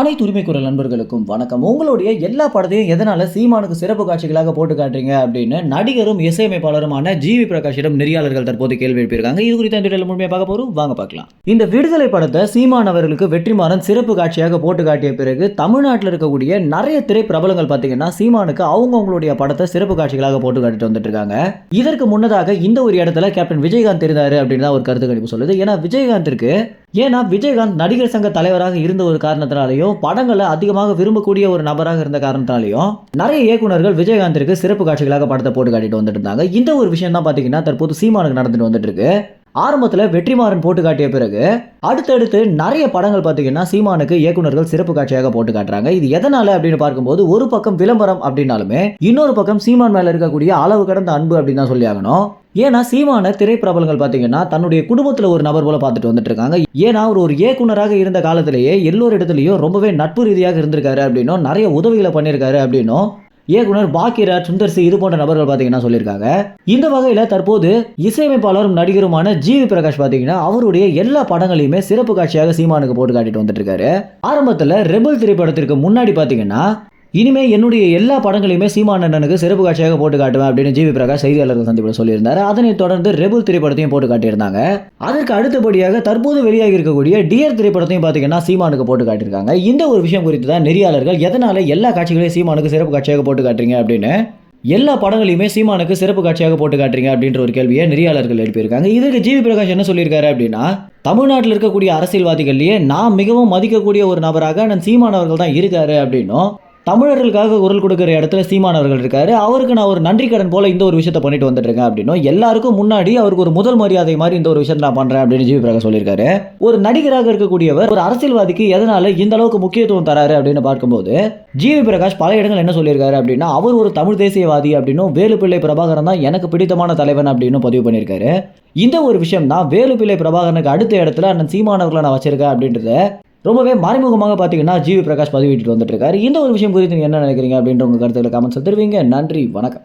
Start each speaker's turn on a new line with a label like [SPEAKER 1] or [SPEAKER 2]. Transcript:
[SPEAKER 1] அனைத்து உரிமை குரல் நண்பர்களுக்கும் வணக்கம். உங்களுடைய எல்லா படத்தையும் எதனால சீமானுக்கு சிறப்பு காட்சிகளாக போட்டு காட்டுறீங்க அப்படின்னு நடிகரும் இசையமைப்பாளருமான ஜிவி பிரகாஷிடம் நெறியாளர்கள் தற்போது கேள்வி எழுப்பியிருக்காங்க. இது குறித்த இந்த வீடியோல முழுமையாக பார்க்க போறோம். வாங்க பார்க்கலாம். இந்த விடுதலை படத்தை சீமான் அவர்களுக்கு வெற்றிமாறன் சிறப்பு காட்சியாக போட்டு காட்டிய பிறகு தமிழ்நாட்டில் இருக்கக்கூடிய நிறைய திரை பிரபலங்கள் பார்த்தீங்கன்னா சீமானுக்கு அவங்களுடைய படத்தை சிறப்பு காட்சிகளாக போட்டு காட்டிட்டு வந்துட்டு இருக்காங்க. இதற்கு முன்னதாக இந்த ஒரு இடத்துல கேப்டன் விஜயகாந்த் இருந்தாரு அப்படின்னு தான் ஒரு கருத்து கணிப்பு சொல்லுது. ஏன்னா விஜயகாந்த் நடிகர் சங்க தலைவராக இருந்த ஒரு காரணத்தினாலையும் படங்களை அதிகமாக விரும்பக்கூடிய ஒரு நபராக இருந்த காரணத்தினாலையும் நிறைய இயக்குநர்கள் விஜயகாந்திற்கு சிறப்பு காட்சிகளாக படத்தை போட்டு காட்டிட்டு வந்துட்டு இருந்தாங்க. இந்த ஒரு விஷயம் தான் பாத்தீங்கன்னா தற்போது சீமானுக்கு நடந்துட்டு வந்துட்டு இருக்கு. ஆரம்பத்தில் வெற்றிமாறன் போட்டு காட்டிய பிறகு அடுத்தடுத்து நிறைய படங்கள் பார்த்தீங்கன்னா சீமானுக்கு இயக்குநர்கள் சிறப்பு காட்சியாக போட்டு காட்டுறாங்க. இது எதனால அப்படின்னு பார்க்கும்போது ஒரு பக்கம் விளம்பரம் அப்படின்னாலுமே இன்னொரு பக்கம் சீமான் மேல இருக்கக்கூடிய அளவு கடந்த அன்பு அப்படின்னு தான் சொல்லி ஆகணும். ஏன்னா சீமான திரைப்பிரபலங்கள் பார்த்தீங்கன்னா தன்னுடைய குடும்பத்தில் ஒரு நபர் போல பார்த்துட்டு வந்துட்டு இருக்காங்க. ஏன்னா அவர் ஒரு இயக்குனராக இருந்த காலத்திலேயே எல்லோரு இடத்துலையும் ரொம்பவே நட்பு ரீதியாக இருந்திருக்காரு அப்படின்னும் நிறைய உதவிகளை பண்ணியிருக்காரு அப்படின்னும் இயக்குனர் பாக்கியராஜ், சுந்தர் சி இது போன்ற நபர்கள் பார்த்தீங்கன்னா சொல்லியிருக்காங்க. இந்த வகையில் தற்போது இசையமைப்பாளரும் நடிகருமான ஜிவி பிரகாஷ் பார்த்தீங்கன்னா அவருடைய எல்லா படங்களையுமே சிறப்பு காட்சியாக சீமானுக்கு போட்டு காட்டிட்டு வந்துட்டு இருக்காரு. ஆரம்பத்தில் ரெபல் திரைப்படத்திற்கு முன்னாடி பார்த்தீங்கன்னா இனிமே என்னுடைய எல்லா படங்களையுமே சீமான் அண்ணனுக்கு சிறப்பு காட்சியாக போட்டு காட்டுவேன் அப்படின்னு ஜிவி பிரகாஷ் செய்தியாளர்கள் சந்திப்பில் சொல்லியிருந்தார். அதனைத் தொடர்ந்து ரெபல் திரைப்படத்தையும் போட்டு காட்டியிருந்தாங்க. அதற்கு அடுத்தபடியாக தற்போது வெளியாகி இருக்கக்கூடிய டியர் திரைப்படத்தையும் பார்த்தீங்கன்னா சீமானுக்கு போட்டு காட்டியிருக்காங்க. இந்த ஒரு விஷயம் குறித்து தான் நெறியாளர்கள் எதனால எல்லா காட்சிகளையும் சீமானுக்கு சிறப்பு காட்சியாக போட்டு காட்டுறீங்க அப்படின்னு எல்லா படங்களையுமே சீமானுக்கு சிறப்பு காட்சியாக போட்டு காட்டுறீங்க அப்படின்ற ஒரு கேள்வியை நெறியாளர்கள் எழுப்பியிருக்காங்க. இதுக்கு ஜிவி பிரகாஷ் என்ன சொல்லியிருக்காரு அப்படின்னா, தமிழ்நாட்டில் இருக்கக்கூடிய அரசியல்வாதிகள்லேயே நான் மிகவும் மதிக்கக்கூடிய ஒரு நபராக நான் சீமான் அவர்கள் தான் இருக்காரு அப்படின்னும், தமிழர்களுக்காக குரல் கொடுக்கிற இடத்துல சீமான் அவர்கள் இருக்காரு, அவருக்கு நான் ஒரு நன்றி கடன் போல இந்த ஒரு விஷயத்தை பண்ணிட்டு வந்துட்டு இருக்கேன் அப்படின்னும், எல்லாருக்கும் முன்னாடி அவருக்கு ஒரு முதல் மரியாதை மாதிரி இந்த ஒரு விஷயத்தை நான் பண்றேன் அப்படின்னு ஜிவி பிரகாஷ் சொல்லியிருக்காரு. ஒரு நடிகராக இருக்கக்கூடியவர் ஒரு அரசியல்வாதிக்கு எதனால இந்த அளவுக்கு முக்கியத்துவம் தராரு அப்படின்னு பார்க்கும்போது ஜிவி பிரகாஷ் பல இடங்கள் என்ன சொல்லியிருக்காரு அப்படின்னா, அவர் ஒரு தமிழ் தேசியவாதி அப்படின்னும், வேலுப்பிள்ளை பிரபாகரன் தான் எனக்கு பிடித்தமான தலைவன் அப்படின்னு பதிவு பண்ணியிருக்காரு. இந்த ஒரு விஷயம் தான் வேலுப்பிள்ளை பிரபாகரனுக்கு அடுத்த இடத்துல அண்ணன் சீமானவர்களை நான் வச்சிருக்கேன் அப்படின்றத ரொம்பவே மறைமுகமாக பார்த்தீங்கன்னா ஜிவி பிரகாஷ் பதிவிட்டு வந்துட்டு இருக்காரு. இந்த ஒரு விஷயம் குறித்து நீங்கள் என்ன நினைக்கிறீங்க அப்படின்ற உங்கள் கருத்துக்களை கமெண்ட்ஸ் தெரிவிங்க. நன்றி, வணக்கம்.